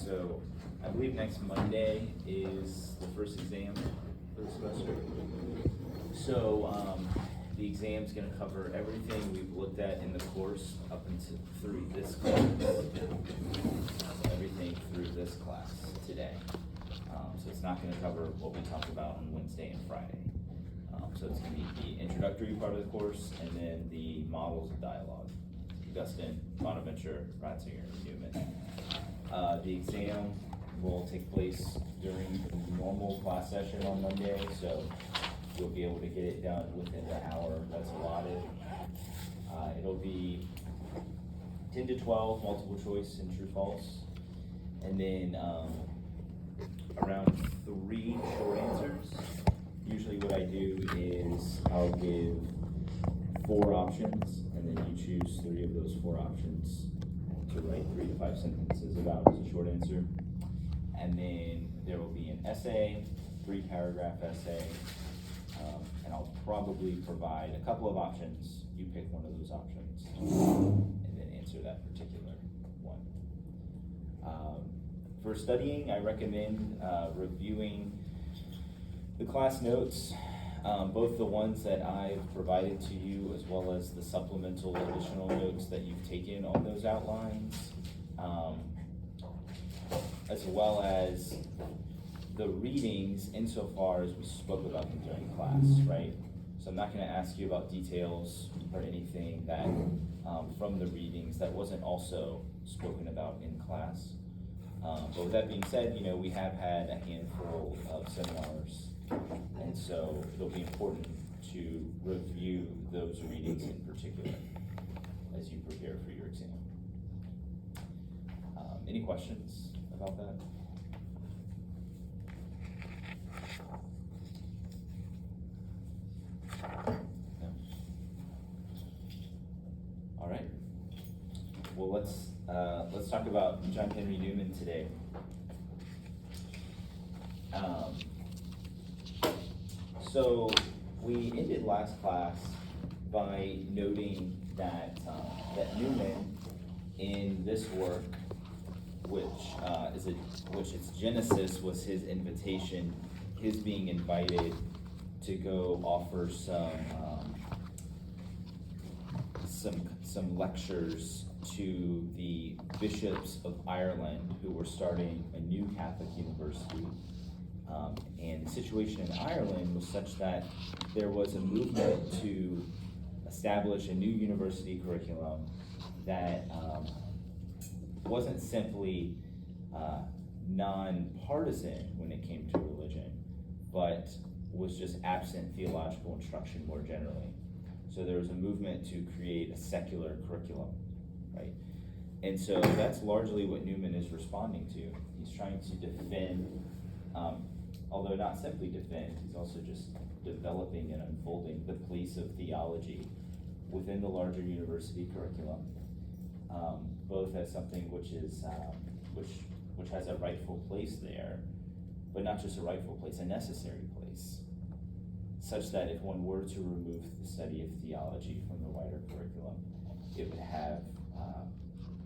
So I believe next Monday is the first exam for the semester. So the exam's gonna cover everything we've looked at in the course up until through this class. Everything through this class today. So it's not gonna cover what we talked about on Wednesday and Friday. So it's gonna be the introductory part of the course and then the models of dialogue. Augustine, Bonaventure, Ratzinger, and Newman. The exam will take place during the normal class session on Monday, so you'll be able to get it done within the hour that's allotted. It'll be 10 to 12 multiple choice and true false, and then around 3 short answers. Usually what I do is I'll give 4 options, and then you choose 3 of those 4 options to write 3 to 5 sentences about as a short answer. And then there will be an essay, 3-paragraph essay, and I'll probably provide a couple of options. You pick one of those options, and then answer that particular one. For studying, I recommend reviewing the class notes, both the ones that I've provided to you as well as the supplemental additional notes that you've taken on those outlines, as well as the readings insofar as we spoke about them during class, right? So I'm not gonna ask you about details or anything that from the readings that wasn't also spoken about in class. But with that being said, you know, we have had a handful of seminars, and so it'll be important to review those readings in particular as you prepare for your exam. Any questions about that? No? All right. Well, let's talk about John Henry Newman today. So we ended last class by noting that Newman, in this work, which its genesis was his invitation, his being invited to go offer some lectures to the bishops of Ireland who were starting a new Catholic university. And the situation in Ireland was such that there was a movement to establish a new university curriculum that wasn't simply non-partisan when it came to religion, but was just absent theological instruction more generally. So there was a movement to create a secular curriculum, right? And so that's largely what Newman is responding to. He's trying to defend, although not simply defend, he's also just developing and unfolding the place of theology within the larger university curriculum, both as something which is which has a rightful place there, but not just a rightful place, a necessary place, such that if one were to remove the study of theology from the wider curriculum, it would have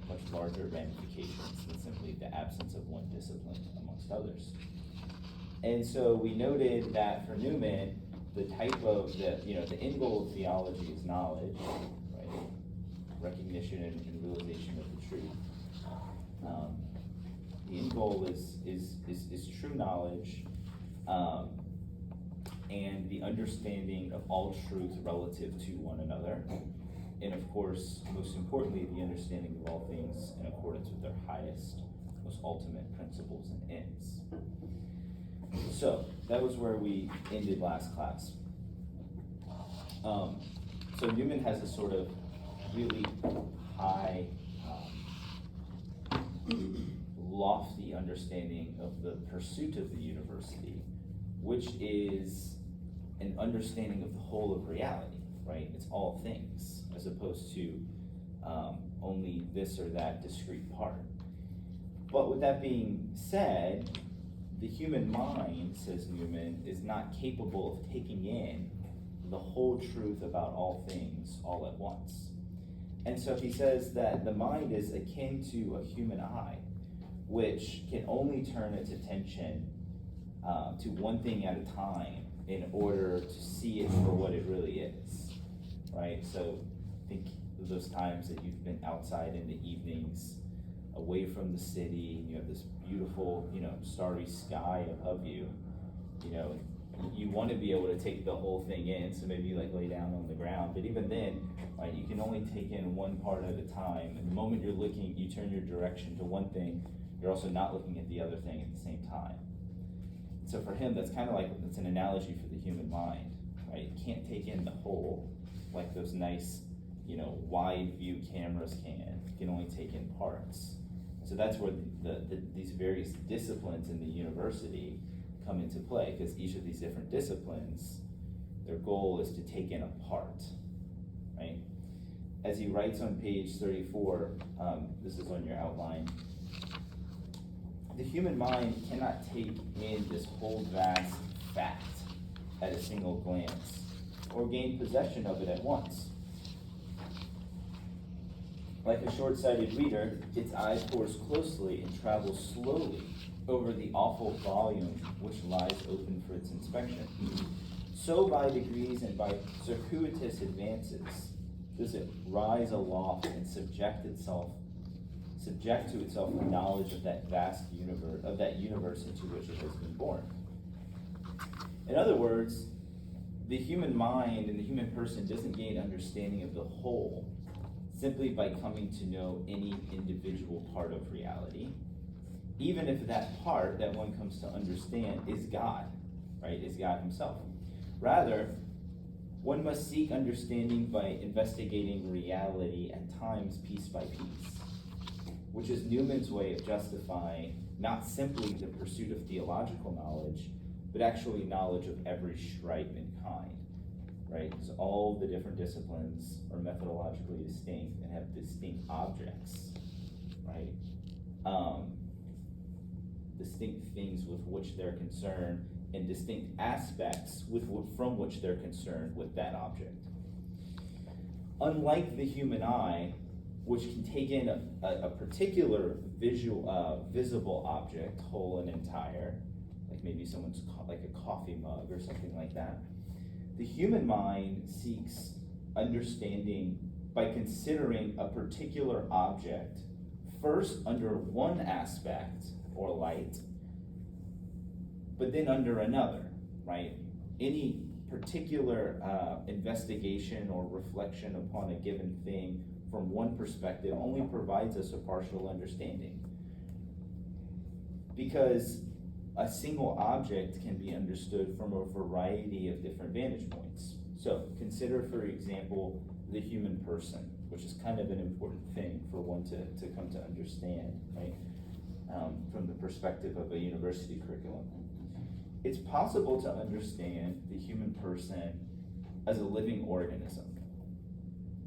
much larger ramifications than simply the absence of one discipline amongst others. And so we noted that for Newman, the type of the end goal of theology is knowledge, right? Recognition and realization of the truth. The end goal is true knowledge, and the understanding of all truth relative to one another. And of course, most importantly, the understanding of all things in accordance with their highest, most ultimate principles and ends. So that was where we ended last class. So Newman has a sort of really high, lofty understanding of the pursuit of the university, which is an understanding of the whole of reality, right? It's all things, as opposed to only this or that discrete part. But with that being said, the human mind, says Newman, is not capable of taking in the whole truth about all things all at once. And so he says that the mind is akin to a human eye, which can only turn its attention to one thing at a time in order to see it for what it really is, right? So think of those times that you've been outside in the evenings, away from the city, and you have this beautiful, starry sky above you. You want to be able to take the whole thing in, so maybe you lay down on the ground, but even then, right, you can only take in one part at a time. And the moment you're looking, you turn your direction to one thing, you're also not looking at the other thing at the same time. So for him, that's kind of it's an analogy for the human mind, right? You can't take in the whole like those nice, wide view cameras can. You can only take in parts. So that's where these various disciplines in the university come into play, because each of these different disciplines, their goal is to take in a part, right? As he writes on page 34, this is on your outline, the human mind cannot take in this whole vast fact at a single glance, or gain possession of it at once. Like a short-sighted reader, its eye pours closely and travels slowly over the awful volume which lies open for its inspection. So by degrees and by circuitous advances does it rise aloft and subject to itself the knowledge of that vast universe into which it has been born. In other words, the human mind and the human person doesn't gain understanding of the whole simply by coming to know any individual part of reality, even if that part that one comes to understand is God, right, is God himself. Rather, one must seek understanding by investigating reality at times piece by piece, which is Newman's way of justifying not simply the pursuit of theological knowledge, but actually knowledge of every stripe and kind, right? Because all the different disciplines are methodologically distinct and have distinct objects, right? Distinct things with which they're concerned, and distinct aspects from which they're concerned with that object. Unlike the human eye, which can take in a particular visible object, whole and entire, like maybe someone's like a coffee mug or something like that, the human mind seeks understanding by considering a particular object first under one aspect or light, but then under another, right? Any particular investigation or reflection upon a given thing from one perspective only provides us a partial understanding, because a single object can be understood from a variety of different vantage points. So consider, for example, the human person, which is kind of an important thing for one to come to understand, right? From the perspective of a university curriculum. It's possible to understand the human person as a living organism.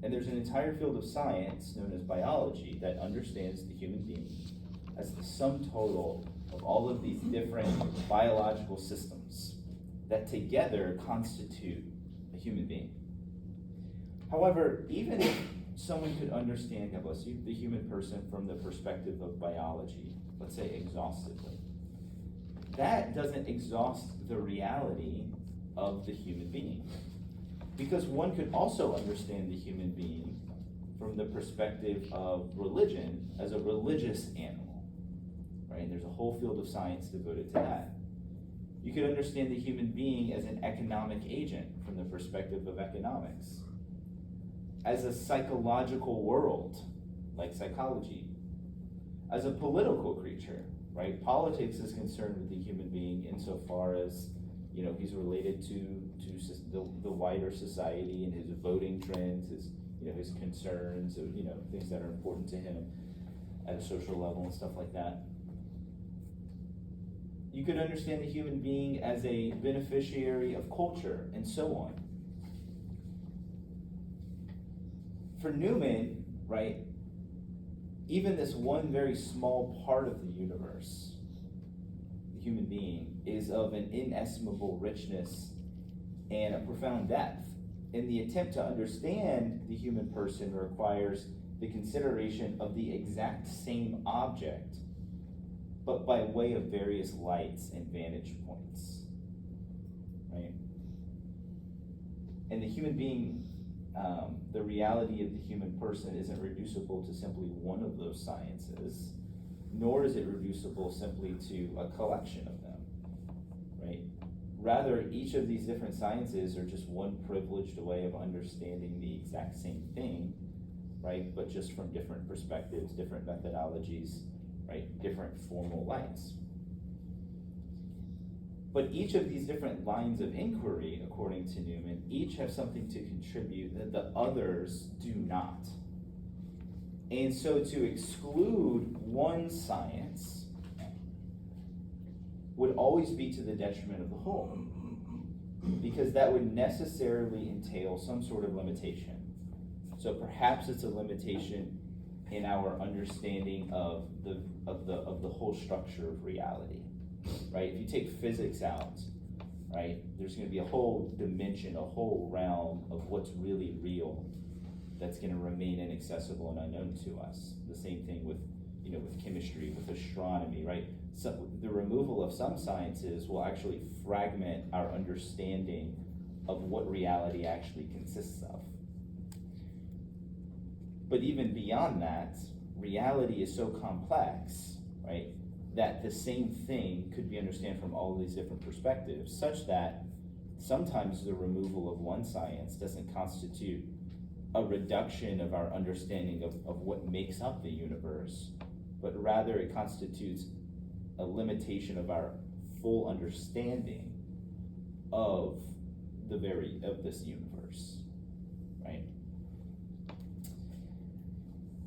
And there's an entire field of science known as biology that understands the human being as the sum total of all of these different biological systems that together constitute a human being. However, even if someone could understand, God bless you, the human person from the perspective of biology, let's say exhaustively, that doesn't exhaust the reality of the human being. Because one could also understand the human being from the perspective of religion as a religious animal, right? There's a whole field of science devoted to that. You could understand the human being as an economic agent from the perspective of economics, as a psychological world, like psychology, as a political creature, right? Politics is concerned with the human being insofar as, he's related to the wider society and his voting trends, his concerns, things that are important to him at a social level and stuff like that. You could understand the human being as a beneficiary of culture and so on. For Newman, right, even this one very small part of the universe, the human being, is of an inestimable richness and a profound depth. And the attempt to understand the human person requires the consideration of the exact same object but by way of various lights and vantage points, right? And the human being, the reality of the human person isn't reducible to simply one of those sciences, nor is it reducible simply to a collection of them, right? Rather, each of these different sciences are just one privileged way of understanding the exact same thing, right? But just from different perspectives, different methodologies, right? Different formal lights. But each of these different lines of inquiry, according to Newman, each have something to contribute that the others do not. And so to exclude one science would always be to the detriment of the whole, because that would necessarily entail some sort of limitation. So perhaps it's a limitation in our understanding of the whole structure of reality, right? If you take physics out, right, there's going to be a whole dimension, a whole realm of what's really real that's going to remain inaccessible and unknown to us. The same thing with, with chemistry, with astronomy, right? So the removal of some sciences will actually fragment our understanding of what reality actually consists of. But even beyond that, reality is so complex, right, that the same thing could be understood from all of these different perspectives, such that sometimes the removal of one science doesn't constitute a reduction of our understanding of what makes up the universe, but rather it constitutes a limitation of our full understanding of this universe, right?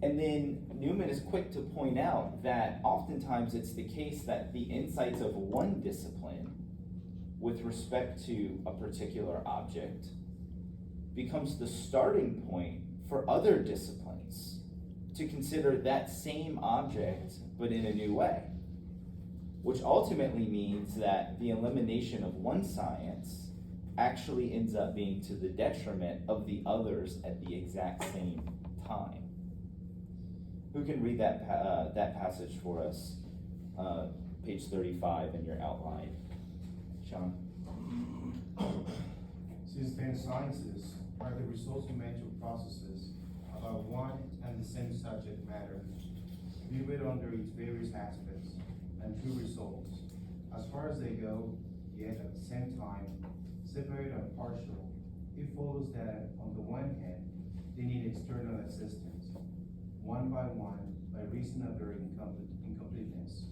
And then Newman is quick to point out that oftentimes it's the case that the insights of one discipline with respect to a particular object becomes the starting point for other disciplines to consider that same object but in a new way, which ultimately means that the elimination of one science actually ends up being to the detriment of the others at the exact same time. Who can read that passage for us? Page 35 in your outline. Sean? Since then, sciences are the results of mental processes about one and the same subject matter, viewed under its various aspects and true results, as far as they go, yet at the same time, separate and partial, it follows that, on the one hand, they need external assistance, one, by reason of their incompleteness,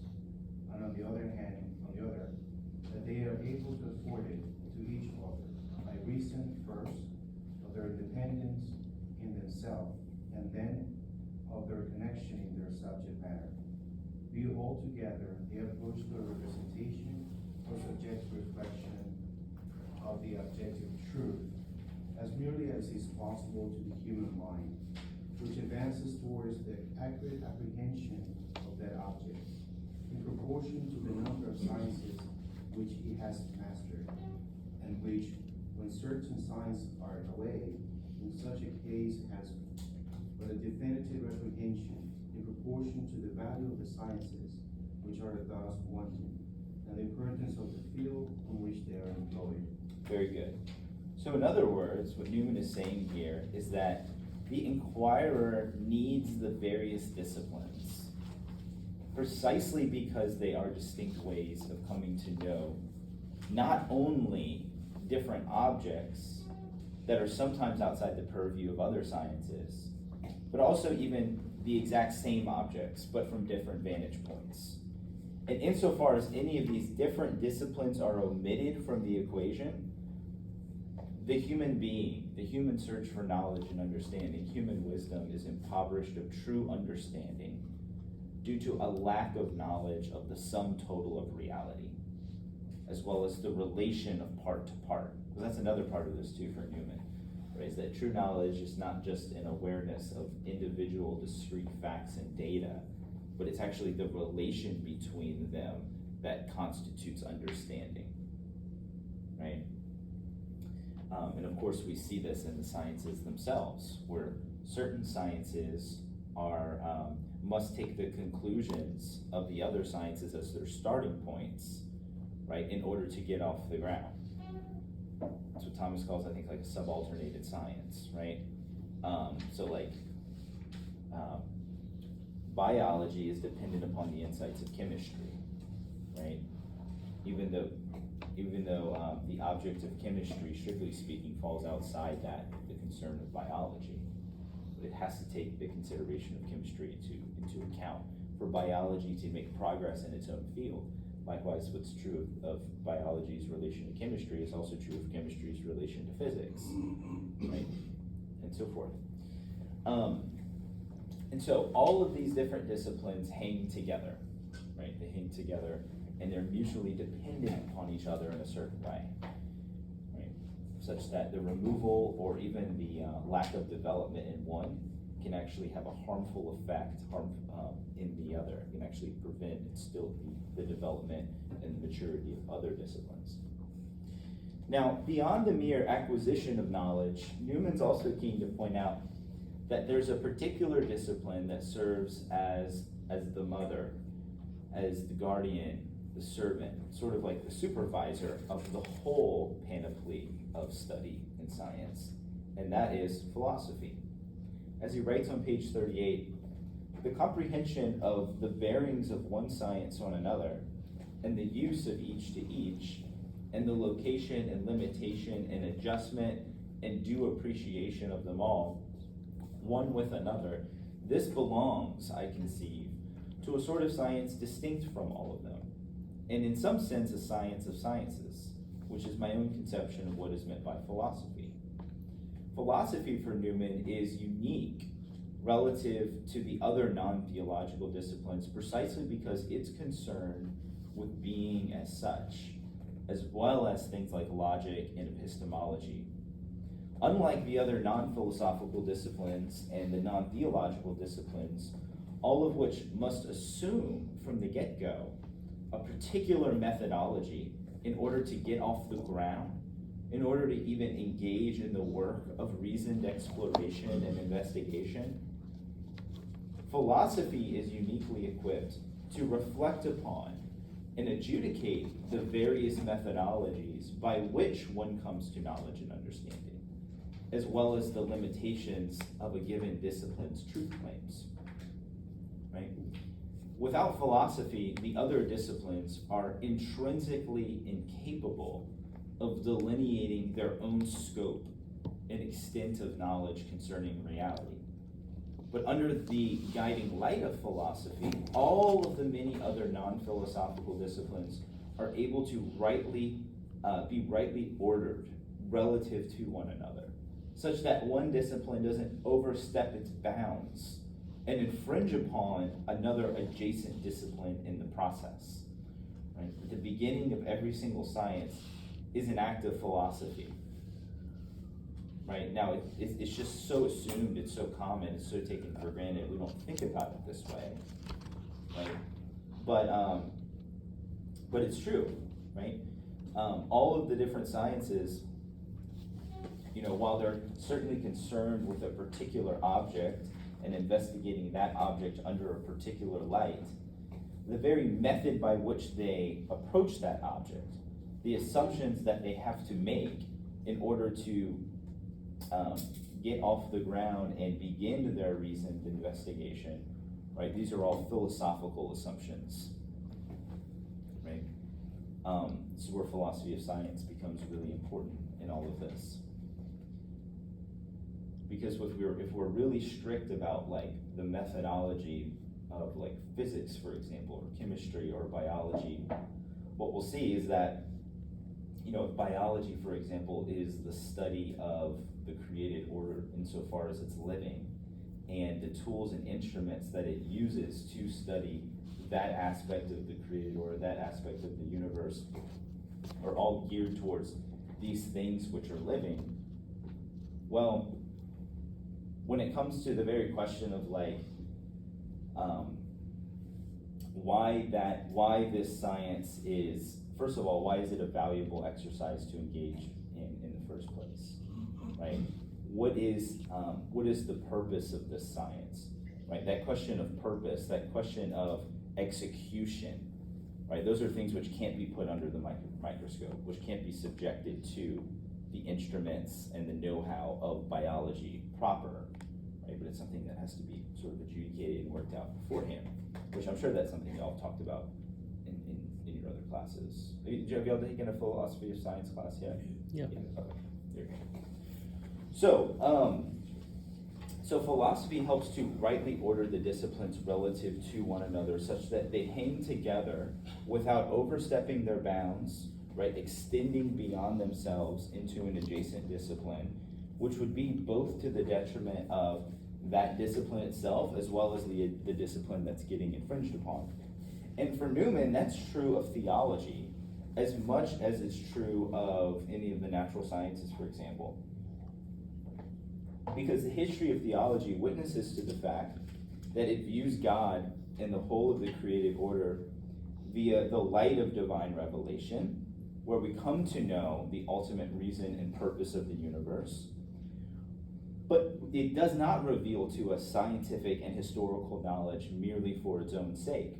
and on the other, that they are able to afford it to each other, by reason, first, of their independence in themselves, and then of their connection in their subject matter. Viewed altogether, they approach the representation or subjective reflection of the objective truth as nearly as is possible to the human mind, which advances towards the accurate apprehension of that object, in proportion to the number of sciences which he has mastered, and which, when certain signs are away, in such a case has but a definitive apprehension in proportion to the value of the sciences which are thus wanting, and the importance of the field in which they are employed. Very good. So in other words, what Newman is saying here is that the inquirer needs the various disciplines precisely because they are distinct ways of coming to know not only different objects that are sometimes outside the purview of other sciences, but also even the exact same objects, but from different vantage points. And insofar as any of these different disciplines are omitted from the equation, the human being, the human search for knowledge and understanding, human wisdom is impoverished of true understanding due to a lack of knowledge of the sum total of reality, as well as the relation of part to part. Because that's another part of this too for Newman, right? Is that true knowledge is not just an awareness of individual discrete facts and data, but it's actually the relation between them that constitutes understanding, right? And of course we see this in the sciences themselves, where certain sciences are must take the conclusions of the other sciences as their starting points, right, in order to get off the ground. That's what Thomas calls, I think, like a subalternated science, right? So like, biology is dependent upon the insights of chemistry, right? Even though the object of chemistry, strictly speaking, falls outside the concern of biology. But it has to take the consideration of chemistry into account for biology to make progress in its own field. Likewise, what's true of biology's relation to chemistry is also true of chemistry's relation to physics, right? And so forth. And so all of these different disciplines hang together, right? They hang together and they're mutually dependent upon each other in a certain way, right? Such that the removal or even the lack of development in one can actually have a harmful effect in the other. It can actually prevent and still the development and the maturity of other disciplines. Now, beyond the mere acquisition of knowledge, Newman's also keen to point out that there's a particular discipline that serves as the mother, as the guardian, the servant, sort of like the supervisor of the whole panoply of study in science, and that is philosophy. As he writes on page 38, the comprehension of the bearings of one science on another, and the use of each to each, and the location and limitation and adjustment and due appreciation of them all, one with another, this belongs, I conceive, to a sort of science distinct from all of them, and in some sense a science of sciences, which is my own conception of what is meant by philosophy. Philosophy for Newman is unique relative to the other non-theological disciplines precisely because it's concerned with being as such, as well as things like logic and epistemology. Unlike the other non-philosophical disciplines and the non-theological disciplines, all of which must assume from the get-go a particular methodology in order to get off the ground, in order to even engage in the work of reasoned exploration and investigation, philosophy is uniquely equipped to reflect upon and adjudicate the various methodologies by which one comes to knowledge and understanding, as well as the limitations of a given discipline's truth claims, right? Without philosophy, the other disciplines are intrinsically incapable of delineating their own scope and extent of knowledge concerning reality. But under the guiding light of philosophy, all of the many other non-philosophical disciplines are able to be rightly ordered relative to one another, such that one discipline doesn't overstep its bounds and infringe upon another adjacent discipline in the process. Right? At the beginning of every single science is an act of philosophy. Right? Now, it's just so assumed, it's so common, it's so taken for granted, we don't think about it this way. Right? But it's true, right? All of the different sciences, while they're certainly concerned with a particular object and investigating that object under a particular light, the very method by which they approach that object, the assumptions that they have to make in order to get off the ground and begin their reasoned investigation, right? These are all philosophical assumptions, right? This is where philosophy of science becomes really important in all of this. Because if we're really strict about like the methodology of like physics, for example, or chemistry or biology, what we'll see is that, if biology, for example, is the study of the created order insofar as it's living, and the tools and instruments that it uses to study that aspect of the created order, that aspect of the universe, are all geared towards these things which are living, well, when it comes to the very question of like, why this science is, first of all, why is it a valuable exercise to engage in the first place, right? What is the purpose of this science? right? That question of purpose, that question of execution, right? Those are things which can't be put under the microscope, which can't be subjected to the instruments and the know-how of biology proper, right? But it's something that has to be sort of adjudicated and worked out beforehand, which I'm sure that's something y'all have talked about in your other classes. Have y'all taken a philosophy of science class yet? Yeah. Okay, there you go. So philosophy helps to rightly order the disciplines relative to one another such that they hang together without overstepping their bounds, right, extending beyond themselves into an adjacent discipline, which would be both to the detriment of that discipline itself as well as the discipline that's getting infringed upon. And for Newman, that's true of theology as much as it's true of any of the natural sciences, for example. Because the history of theology witnesses to the fact that it views God and the whole of the created order via the light of divine revelation, where we come to know the ultimate reason and purpose of the universe. But it does not reveal to us scientific and historical knowledge merely for its own sake.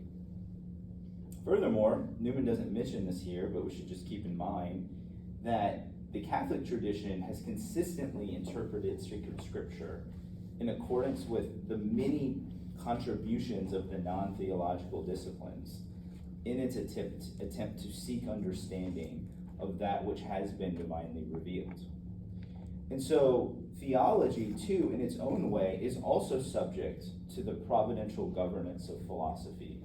Furthermore, Newman doesn't mention this here, but we should just keep in mind that the Catholic tradition has consistently interpreted sacred scripture in accordance with the many contributions of the non-theological disciplines in its attempt to seek understanding of that which has been divinely revealed. And so theology, too, in its own way, is also subject to the providential governance of philosophy,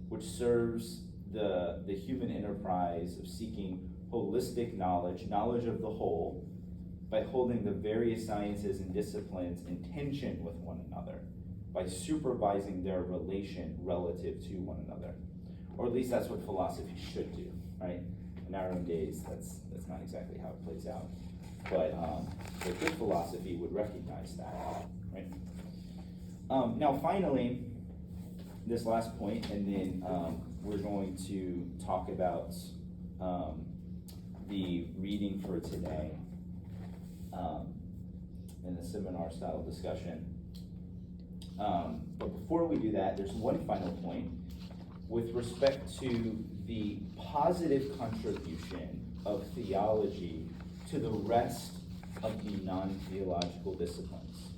which serves the human enterprise of seeking holistic knowledge of the whole, by holding the various sciences and disciplines in tension with one another, by supervising their relation relative to one another. Or at least that's what philosophy should do, right? In our own days, that's not exactly how it plays out. But good philosophy would recognize that, right? Now finally, this last point, and then we're going to talk about the reading for today in the seminar style discussion. But before we do that, there's one final point with respect to the positive contribution of theology to the rest of the non-theological disciplines,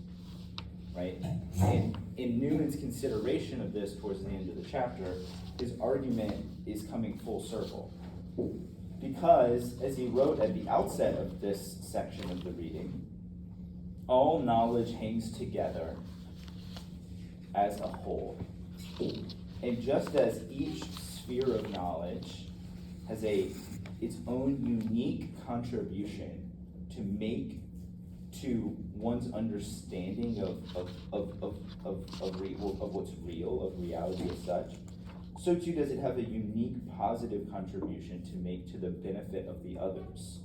right? And in Newman's consideration of this towards the end of the chapter, his argument is coming full circle. Because, as he wrote at the outset of this section of the reading, all knowledge hangs together as a whole. And just as each sphere of knowledge has its own unique contribution to make to one's understanding of what's real, of reality as such, so too does it have a unique positive contribution to make to the benefit of the others,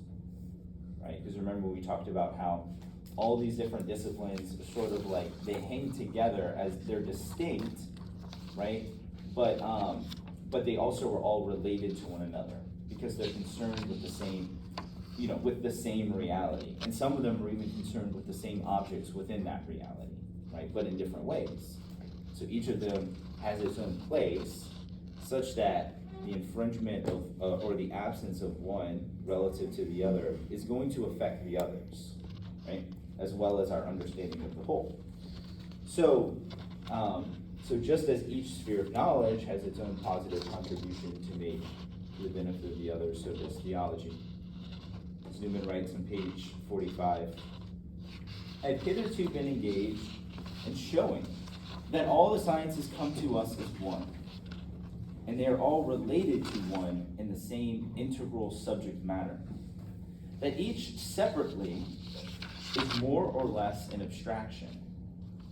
right? Because remember we talked about how all these different disciplines are sort of like, they hang together as they're distinct, right? But they also are all related to one another because they're concerned with the same, with the same reality. And some of them are even concerned with the same objects within that reality, right? But in different ways. So each of them has its own place, such that the infringement of, or the absence of one relative to the other is going to affect the others, right? As well as our understanding of the whole. So just as each sphere of knowledge has its own positive contribution to make to the benefit of the others, so does theology. As Newman writes on page 45, I've hitherto been engaged in showing that all the sciences come to us as one, and they are all related to one in the same integral subject matter. That each separately is more or less an abstraction,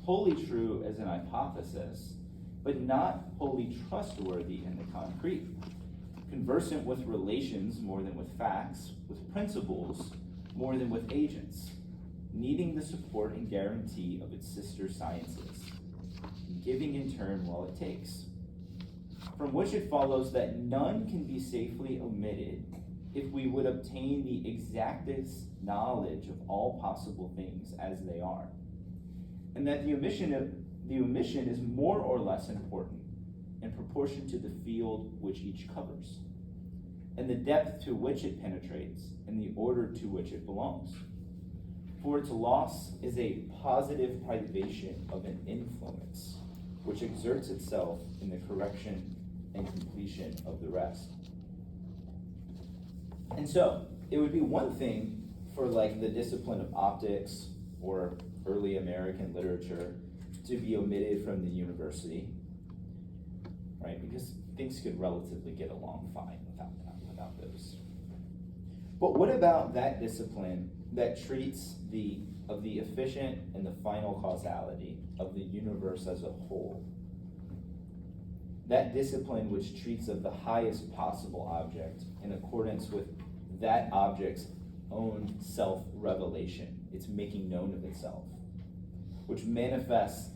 wholly true as an hypothesis, but not wholly trustworthy in the concrete, conversant with relations more than with facts, with principles more than with agents, needing the support and guarantee of its sister sciences, giving in turn while it takes. From which it follows that none can be safely omitted if we would obtain the exactest knowledge of all possible things as they are, and that the omission the omission is more or less important in proportion to the field which each covers, and the depth to which it penetrates, and the order to which it belongs. For its loss is a positive privation of an influence, which exerts itself in the correction and completion of the rest. And so, it would be one thing for like the discipline of optics or early American literature to be omitted from the university, right? Because things could relatively get along fine without those. But what about that discipline that treats of the efficient and the final causality of the universe as a whole? That discipline which treats of the highest possible object in accordance with that object's own self-revelation, its making known of itself, which manifests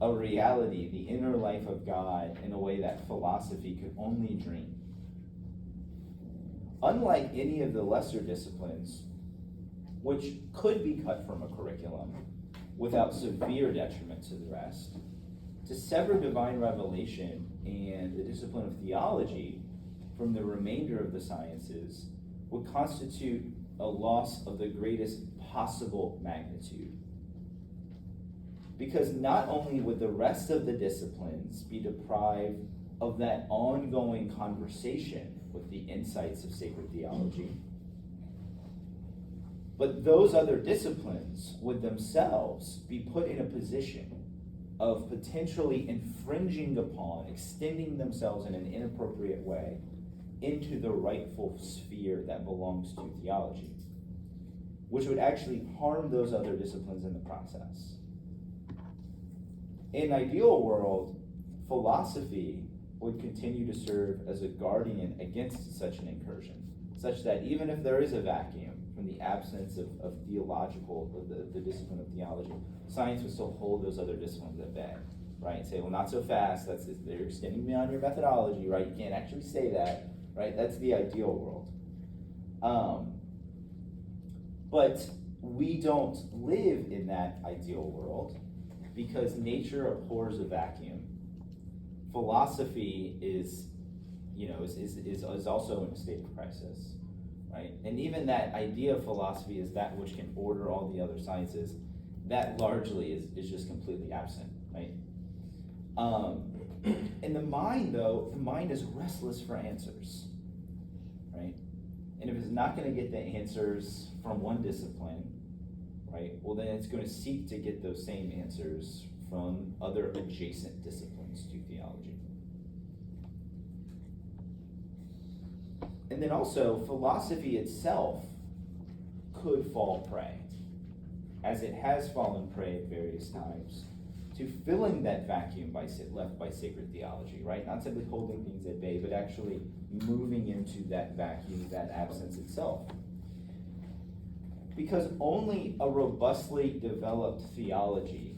a reality, the inner life of God, in a way that philosophy could only dream. Unlike any of the lesser disciplines, which could be cut from a curriculum without severe detriment to the rest, to sever divine revelation and the discipline of theology from the remainder of the sciences would constitute a loss of the greatest possible magnitude. Because not only would the rest of the disciplines be deprived of that ongoing conversation with the insights of sacred theology, but those other disciplines would themselves be put in a position of potentially infringing upon, extending themselves in an inappropriate way into the rightful sphere that belongs to theology, which would actually harm those other disciplines in the process. In an ideal world, philosophy would continue to serve as a guardian against such an incursion, such that even if there is a vacuum from the absence of the discipline of theology, science would still hold those other disciplines at bay, right? Say, well, not so fast, they're extending beyond your methodology, right? You can't actually say that, right? That's the ideal world. But we don't live in that ideal world because nature abhors a vacuum. Philosophy is also in a state of crisis, right? And even that idea of philosophy is that which can order all the other sciences, that largely is just completely absent, right? And the mind is restless for answers, right? And if it's not going to get the answers from one discipline, right, well then it's going to seek to get those same answers from other adjacent disciplines to theology. And then also, philosophy itself could fall prey, as it has fallen prey at various times, to filling that vacuum left by sacred theology, right? Not simply holding things at bay, but actually moving into that vacuum, that absence itself. Because only a robustly developed theology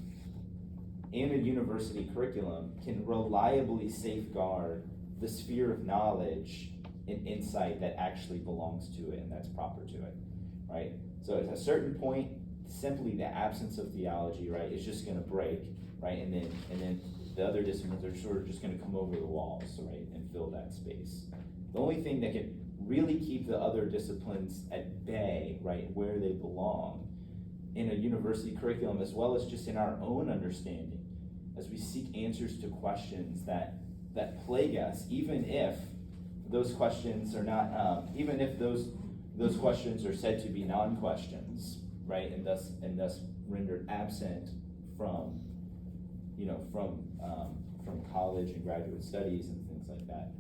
and a university curriculum can reliably safeguard the sphere of knowledge and insight that actually belongs to it and that's proper to it, right? So at a certain point, simply the absence of theology, right, is just going to break, right? And then the other disciplines are sort of just going to come over the walls, right, and fill that space. The only thing that can really keep the other disciplines at bay, right, where they belong in a university curriculum, as well as just in our own understanding, as we seek answers to questions that plague us, even if those questions are not, even if those questions are said to be non-questions, right, and thus rendered absent from college and graduate studies and things like that.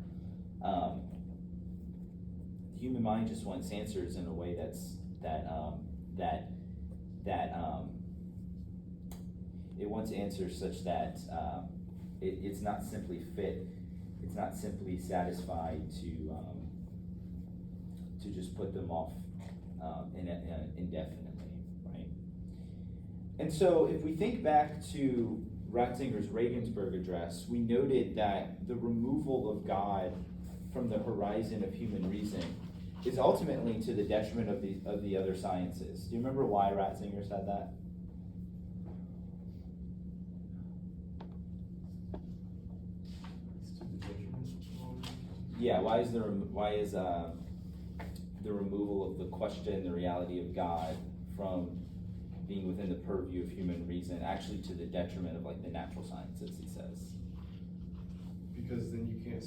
The human mind just wants answers in a way it wants answers such that it's not simply fit. It's not simply satisfied to just put them off indefinitely, right? And so if we think back to Ratzinger's Regensburg address, we noted that the removal of God from the horizon of human reason is ultimately to the detriment of the other sciences. Do you remember why Ratzinger said that? Yeah, why is the removal of the question, the reality of God, from being within the purview of human reason, actually to the detriment of like the natural sciences, he says? Because then you can't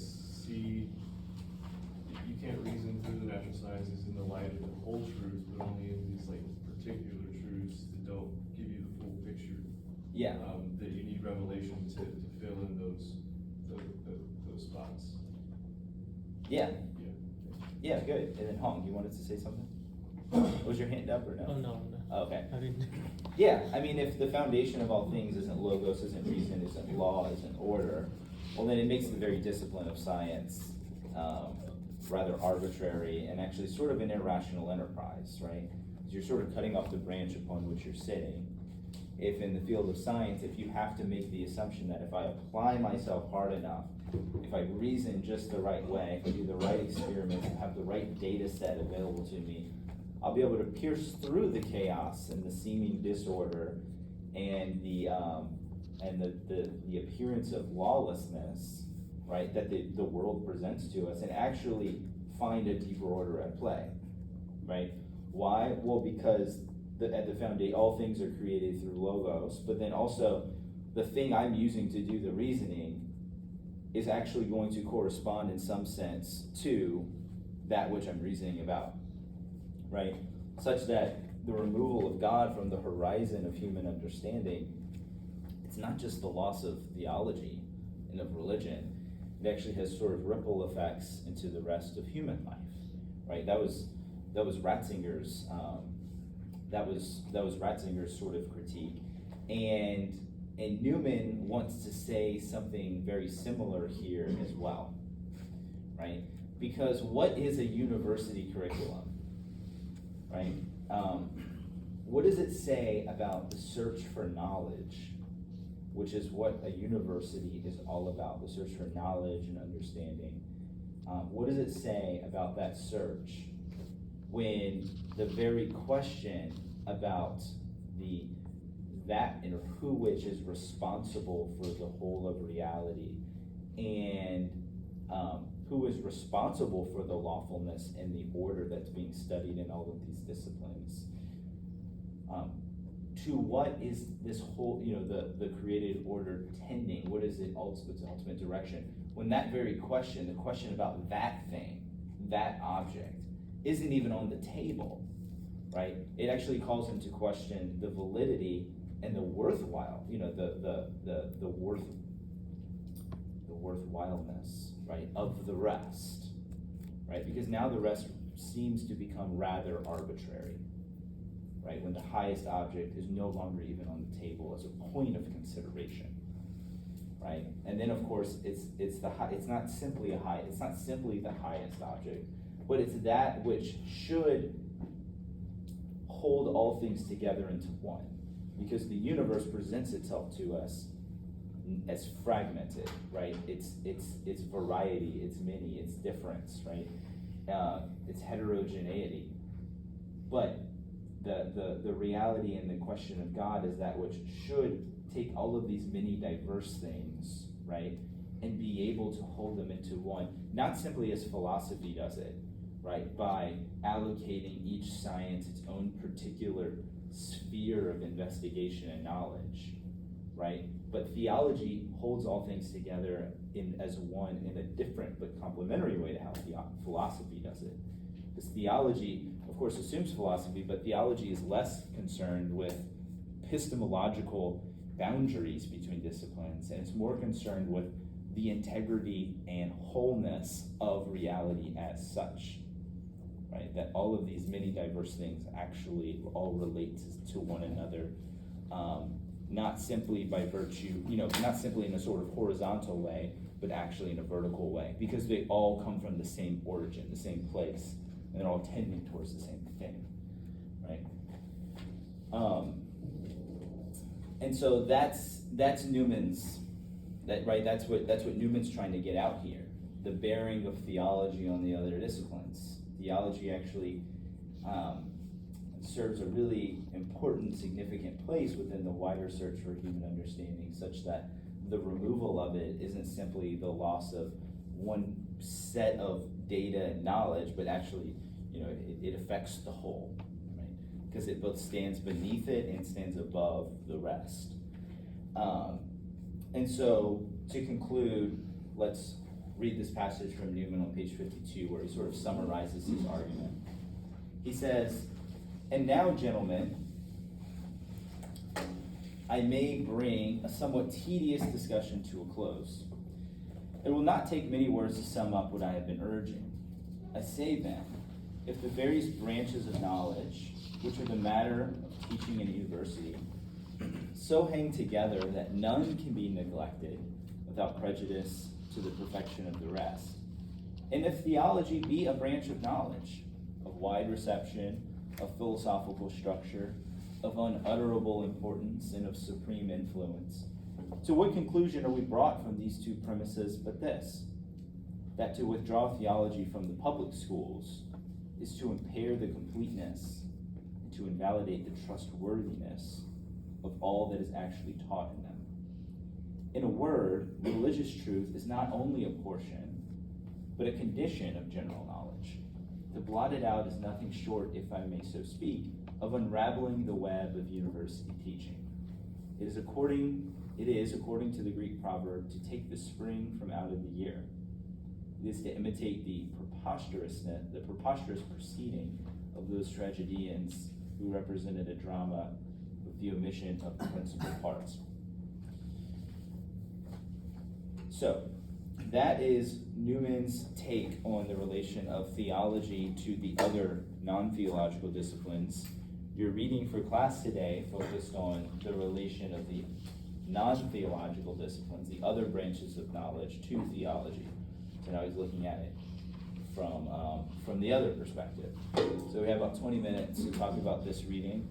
reason through the natural sciences in the light of the whole truth, but only in these like particular truths that don't give you the full picture. Yeah. That you need revelation to fill in those spots. Yeah. Yeah. Yeah, good. And then Hong, you wanted to say something? Was your hand up or no? Oh, no. Oh, okay. I didn't. Yeah, I mean, if the foundation of all things isn't logos, isn't reason, isn't law, isn't order, well, then it makes the very discipline of science rather arbitrary and actually sort of an irrational enterprise, right? Because you're sort of cutting off the branch upon which you're sitting. If in the field of science, if you have to make the assumption that if I apply myself hard enough, if I reason just the right way, if I do the right experiments and have the right data set available to me, I'll be able to pierce through the chaos and the seeming disorder and the appearance of lawlessness, right, that the world presents to us, and actually find a deeper order at play, right? Why? Well, because at the foundation, all things are created through logos, but then also the thing I'm using to do the reasoning is actually going to correspond in some sense to that which I'm reasoning about, right? Such that the removal of God from the horizon of human understanding, it's not just the loss of theology and of religion, it actually has sort of ripple effects into the rest of human life, right? That was Ratzinger's Ratzinger's sort of critique, and Newman wants to say something very similar here as well, right? Because what is a university curriculum, right? What does it say about the search for knowledge, which is what a university is all about, the search for knowledge and understanding? What does it say about that search when the very question about that and who which is responsible for the whole of reality, and who is responsible for the lawfulness and the order that's being studied in all of these disciplines? To what is this whole, the created order tending? What is its ultimate direction? When that very question, the question about that thing, that object, isn't even on the table, right? It actually calls into question the validity and the worthwhile, the worthwhileness, right, of the rest, right? Because now the rest seems to become rather arbitrary, right? When the highest object is no longer even on the table as a point of consideration, right? And then of course it's not simply the highest object, but it's that which should hold all things together into one, because the universe presents itself to us as fragmented, right? It's variety, it's many, it's difference, right? It's heterogeneity. But the reality and the question of God is that which should take all of these many diverse things, right, and be able to hold them into one, not simply as philosophy does it, right, by allocating each science its own particular sphere of investigation and knowledge, right? But theology holds all things together as one in a different but complementary way to how philosophy does it. Because theology, of course, assumes philosophy, but theology is less concerned with epistemological boundaries between disciplines, and it's more concerned with the integrity and wholeness of reality as such, right? That all of these many diverse things actually all relate to one another, not simply by virtue, not simply in a sort of horizontal way, but actually in a vertical way, because they all come from the same origin, the same place, and they're all tending towards the same thing, right? And so that's Newman's, that's what Newman's trying to get out here, the bearing of theology on the other disciplines. Theology actually serves a really important, significant place within the wider search for human understanding, such that the removal of it isn't simply the loss of one set of data and knowledge, but actually, you know, it affects the whole, right? Because it both stands beneath it and stands above the rest. And so, to conclude, let's read this passage from Newman on page 52, where he sort of summarizes his argument. He says, "And now, gentlemen, I may bring a somewhat tedious discussion to a close. It will not take many words to sum up what I have been urging. I say then, if the various branches of knowledge, which are the matter of teaching in a university, so hang together that none can be neglected without prejudice to the perfection of the rest, and if theology be a branch of knowledge, of wide reception, of philosophical structure, of unutterable importance, and of supreme influence, to what conclusion are we brought from these two premises but this, that to withdraw theology from the public schools is to impair the completeness and to invalidate the trustworthiness of all that is actually taught in them? In a word, religious truth is not only a portion, but a condition of general knowledge. To blot it out is nothing short, if I may so speak, of unraveling the web of university teaching. It is according to the Greek proverb, to take the spring from out of the year. It is to imitate the preposterous proceeding of those tragedians who represented a drama with the omission of the principal parts." So, that is Newman's take on the relation of theology to the other non-theological disciplines. Your reading for class today focused on the relation of the non-theological disciplines, the other branches of knowledge, to theology. So now he's looking at it from the other perspective. So we have about 20 minutes to talk about this reading.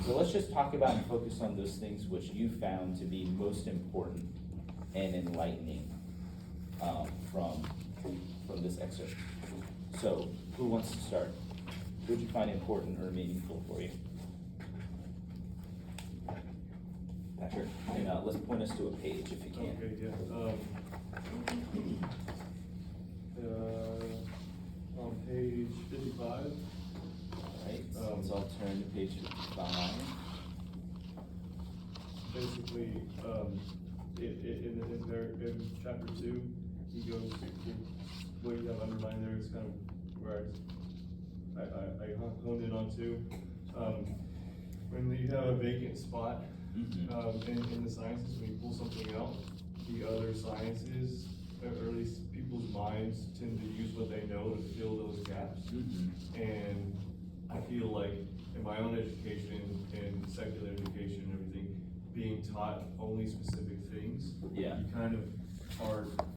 So let's just talk about and focus on those things which you found to be most important and enlightening from this excerpt. So who wants to start? What did you find important or meaningful for you? Patrick, and let's point us to a page if you can. Okay, yeah. On page 55. Right, so let's all turn to page 55. Basically, in chapter 2, he goes to what you have underlined there is kind of where I honed in on too. When you have a vacant spot in the sciences, when you pull something out, the other sciences, or at least people's minds, tend to use what they know to fill those gaps. And I feel like in my own education and secular education and everything, being taught only specific things, Yeah. you kind of are